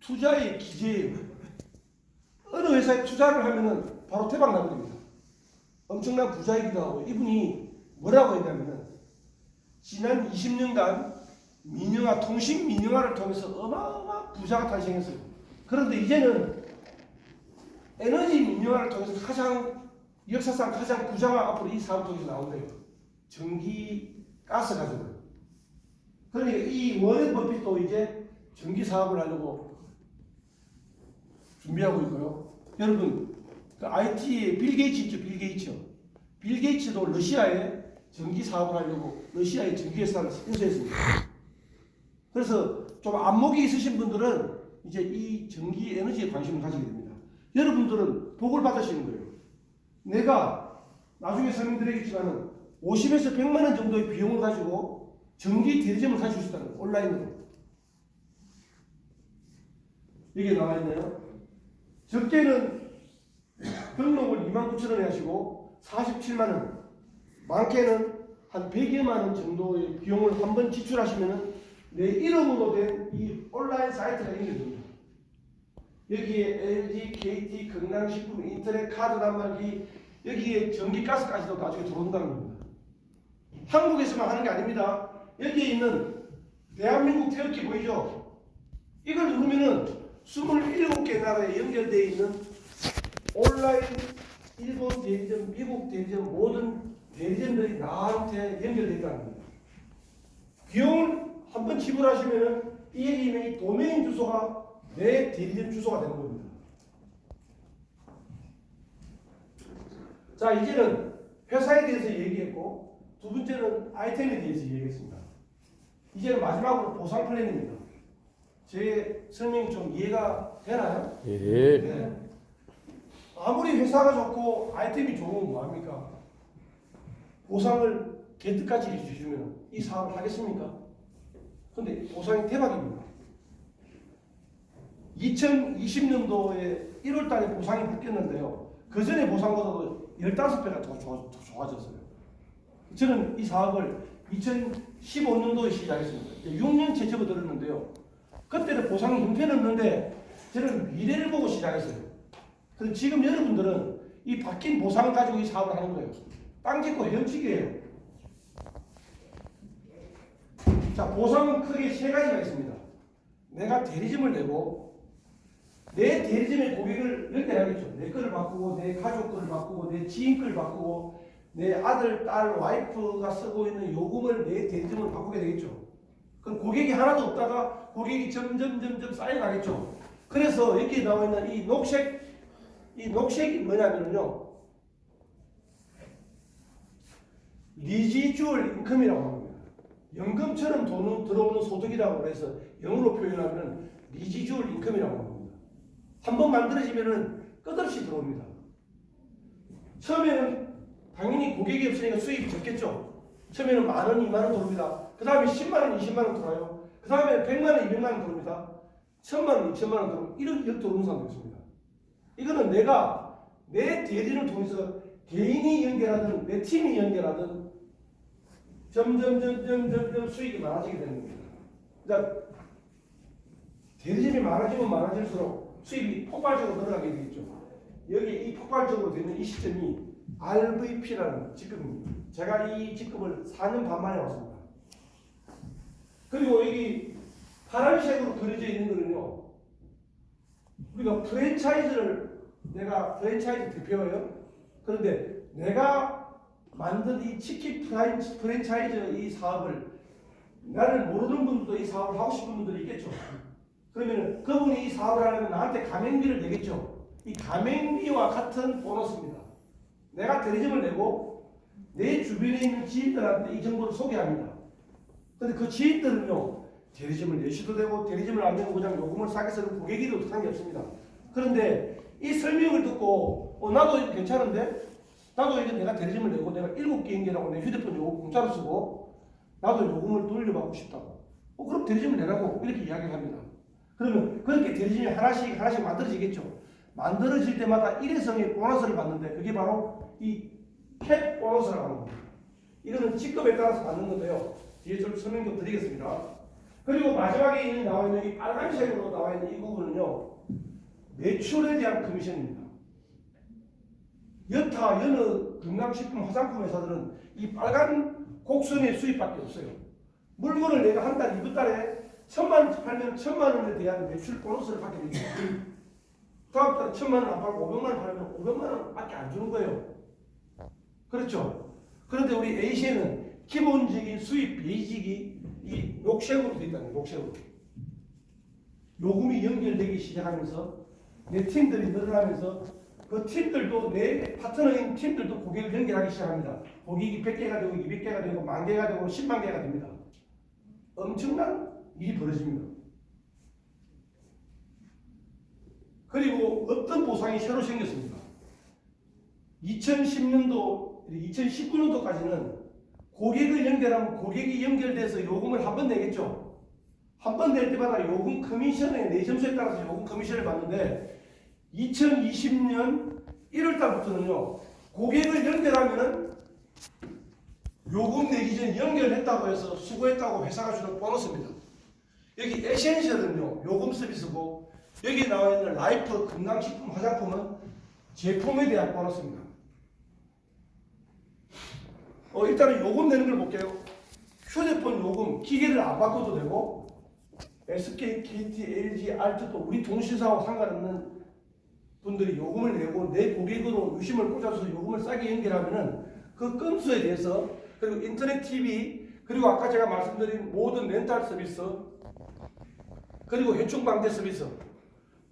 투자의 기재예요. 어느 회사에 투자를 하면은 바로 대박 나는 겁니다. 엄청난 부자이기도 하고, 이분이 뭐라고 했냐면은 지난 20년간 민영화, 통신 민영화를 통해서 어마어마한 부자가 탄생했어요. 그런데 이제는 에너지 민영화를 통해서 역사상 가장 부자가 앞으로 이 사업 통해서 나온대요. 전기, 가스 가지고. 그러니까 이 워렌 버핏도 이제 전기 사업을 하려고 준비하고 있고요. 여러분, 그 IT의 빌 게이츠 있죠, 빌 게이츠. 빌 게이츠도 러시아에 전기 사업을 하려고 러시아의 전기 회사를 인수했습니다. 그래서 좀 안목이 있으신 분들은 이제 이 전기 에너지에 관심을 가지게 됩니다. 여러분들은 복을 받으시는 거예요. 내가 나중에 설명드리겠지만은 50에서 100만 원 정도의 비용을 가지고 전기 대리점을 가질 수 있다는 거예요. 온라인으로. 여기에 나와 있네요. 적게는 등록을 29,000원에 하시고 47만 원, 많게는 한 100여만 원 정도의 비용을 한번 지출하시면은 내 이름으로 된 이 온라인 사이트가 연결됩니다. 여기에 LG, KT, 건강식품, 인터넷, 카드 단말기, 여기에 전기, 가스까지도 나중에 들어온다는 겁니다. 한국에서만 하는 게 아닙니다. 여기에 있는 대한민국 태극기 보이죠? 이걸 누르면은 27개 나라에 연결되어 있는 온라인 일본 대리점, 미국 대리점, 모든 대리점들이 나한테 연결되어 있다는 겁니다. 비용을 한번 지불하시면은 이 도메인 주소가 내 대리점 주소가 되는 겁니다. 자, 이제는 회사에 대해서 얘기했고, 두 번째는 아이템에 대해서 얘기했습니다. 이제는 마지막으로 보상 플랜입니다. 제 설명이 좀 이해가 되나요? 예. 네. 아무리 회사가 좋고 아이템이 좋으면 뭐합니까? 보상을 개떡같이 해주시면 이 사업을 하겠습니까? 근데 보상이 대박입니다. 2020년도에 1월 달에 보상이 바뀌었는데요. 그 전에 보상보다도 15배가 더 좋아졌어요. 저는 이 사업을 2015년도에 시작했습니다. 6년째 접어들었는데요. 그때는 보상이 형편없는데 저는 미래를 보고 시작했어요. 그래서 지금 여러분들은 이 바뀐 보상을 가지고 이 사업을 하는 거예요. 땅 짓고 헤엄치기예요. 자, 보상은 크게 세 가지가 있습니다. 내가 대리점을 내고 내 대리점의 고객을 연결하겠죠. 내 거를 바꾸고 내 가족 거를 바꾸고 내 지인 거를 바꾸고 내 아들, 딸, 와이프가 쓰고 있는 요금을 내 대리점으로 바꾸게 되겠죠. 그럼 고객이 하나도 없다가 고객이 점점 쌓여가겠죠. 그래서 여기 나와 있는 이 녹색이 뭐냐면요, 리지주얼 인컴이라고 합니다. 연금처럼 돈 들어오는 소득이라고 해서 영어로 표현하면 리지주얼 인컴이라고 합니다. 한번 만들어지면은 끝없이 들어옵니다. 처음에는 당연히 고객이 없으니까 수입이 적겠죠. 처음에는 10,000원, 20,000원 들어옵니다. 그 다음에 10만원, 20만원 들어와요. 그 다음에 100만원, 200만원 들어옵니다. 1,000만원, 2,000만원 들어오면 1억 들어오는 사람도 있습니다. 이거는 내가 내 대리를 통해서 개인이 연결하든 내 팀이 연결하든 점점 수익이 많아지게 되는 겁니다. 그러니까 대리점이 많아질수록 수익이 폭발적으로 늘어나게 되겠죠. 여기 이 폭발적으로 되는 이 시점이 RVP라는 직급입니다. 제가 이 직급을 4년 반 만에 왔습니다. 그리고 여기 파란색으로 그려져 있는 거는요, 우리가 내가 프랜차이즈 대표예요. 그런데 내가 만든 이 치킨 프랜차이즈 이 사업을 나를 모르는 분들도 이 사업을 하고 싶은 분들이 있겠죠. 그러면 그분이 이 사업을 하려면 나한테 가맹비를 내겠죠. 이 가맹비와 같은 보너스입니다. 내가 대리점을 내고 내 주변에 있는 지인들한테 이 정보를 소개합니다. 그런데 그 지인들은요, 대리점을 내셔도 되고 대리점을 안 내고 그냥 요금을 싸게 쓰는 고객이도 상관없습니다. 그런데 이 설명을 듣고 나도 이거 괜찮은데? 나도 이거 내가 대리점을 내고 내가 7개 연결하고 내 휴대폰 요금 공짜로 쓰고 나도 요금을 돌려받고 싶다고. 그럼 대리점을 내라고 이렇게 이야기를 합니다. 그러면 그렇게 대리점이 하나씩 만들어지겠죠. 만들어질 때마다 일회성의 보너스를 받는데 그게 바로 이 캡 보너스라고 합니다. 이거는 직급에 따라서 받는 건데요. 뒤에 좀 설명 좀 드리겠습니다. 그리고 마지막에 나와 있는 이 빨간색으로 나와 있는 이 부분은요, 매출에 대한 커미션입니다. 여타 여느 건강식품 화장품 회사들은 이 빨간 곡선의 수입밖에 없어요. 물건을 내가 한 달, 이번 달에 1,000만 팔면 1,000만 원에 대한 매출 보너스를 받게 됩니다. 다음 달에 1,000만 원 안 팔고 500만 원 팔면 500만 원밖에 안 주는 거예요. 그렇죠? 그런데 우리 A시에는 기본적인 수입 베이직이 이 녹색으로 되어 있다는 거예요. 녹색으로. 요금이 연결되기 시작하면서 내 팀들이 늘어나면서 그 팀들도 내 파트너인 팀들도 고객을 연결하기 시작합니다. 고객이 100개가 되고 200개가 되고 10,000개가 되고 10만 개가 됩니다. 엄청난 일이 벌어집니다. 그리고 어떤 보상이 새로 생겼습니다. 2010년도, 2019년도까지는 고객을 연결하면 고객이 연결돼서 요금을 한 번 내겠죠. 한 번 낼 때마다 요금 커미션의 내 점수에 따라서 요금 커미션을 받는데 2020년 1월 달부터는요, 고객을 연결하면은 요금 내기 전에 연결했다고 해서 수고했다고 회사가 주는 보너스입니다. 여기 에센셜은요, 요금 서비스고, 여기 나와 있는 라이프 건강식품 화장품은 제품에 대한 보너스입니다. 일단은 요금 내는 걸 볼게요. 휴대폰 요금, 기계를 안 바꿔도 되고, SK, KT, LG, 알트도 우리 통신사하고 상관없는 분들이 요금을 내고 내 고객으로 유심을 꽂아서 요금을 싸게 연결하면은 그 건수에 대해서, 그리고 인터넷 TV, 그리고 아까 제가 말씀드린 모든 렌탈 서비스, 그리고 해충방제 서비스,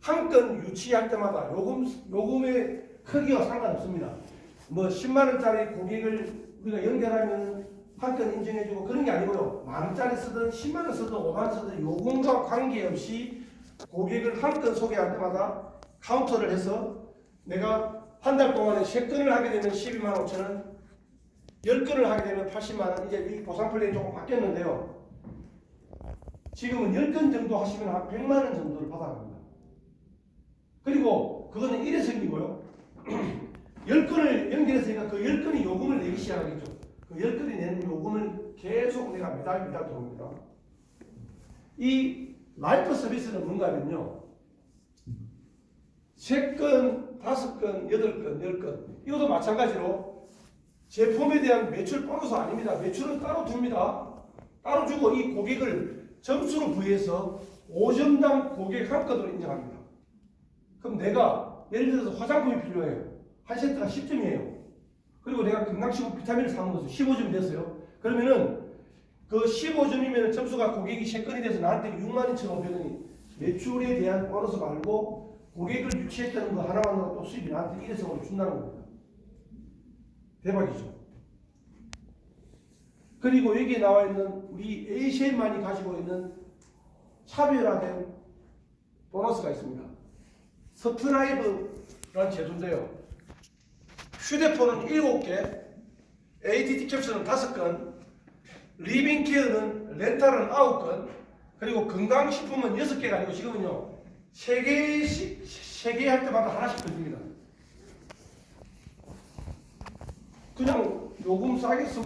한 건 유치할 때마다 요금의 크기와 상관없습니다. 뭐 10만 원짜리 고객을 우리가 연결하면 한 건 인정해주고 그런 게 아니고요. 만 원짜리 쓰든 10만 원 쓰든 5만 원 쓰든 요금과 관계없이 고객을 한 건 소개할 때마다 카운터를 해서 내가 한 달 동안에 3건을 하게 되면 12만 5천 원, 10건을 하게 되면 80만 원, 이제 이 보상 플랜이 조금 바뀌었는데요. 지금은 10건 정도 하시면 한 100만 원 정도를 받아갑니다. 그리고 그거는 1회성이고요. 10건을 연결했으니까 그 10건이 요금을 내기 시작하겠죠. 그 10건이 내는 요금을 계속 내가 매달 들어옵니다. 이 라이프 서비스는 뭔가 하면요, 3건, 5건, 8건, 10건, 이것도 마찬가지로 제품에 대한 매출 보너스 아닙니다. 매출은 따로 둡니다. 따로 주고 이 고객을 점수로 부여해서 5점당 고객 한 건으로 인정합니다. 그럼 내가 예를 들어서 화장품이 필요해요. 한 세트가 10점이에요. 그리고 내가 건강식품 비타민을 사 먹어서 15점이 됐어요. 그러면은 그 15점이면 점수가 고객이 3건이 돼서 나한테 62,500원이 매출에 대한 보너스 말고 고객을 유치했다는 거 하나만으로 또 수입이 나한테 1회성으로 준다는 겁니다. 대박이죠. 그리고 여기에 나와 있는 우리 A시엠만이 가지고 있는 차별화된 보너스가 있습니다. 스트라이브라는 제도인데요. 휴대폰은 7개, ADT 캡슐은 5건, 리빙케어는 렌탈은 9건, 그리고 건강식품은 6개가 아니고 지금은요 3개 할 때마다 하나씩 더 줍니다. 그냥 요금 싸게 쓰고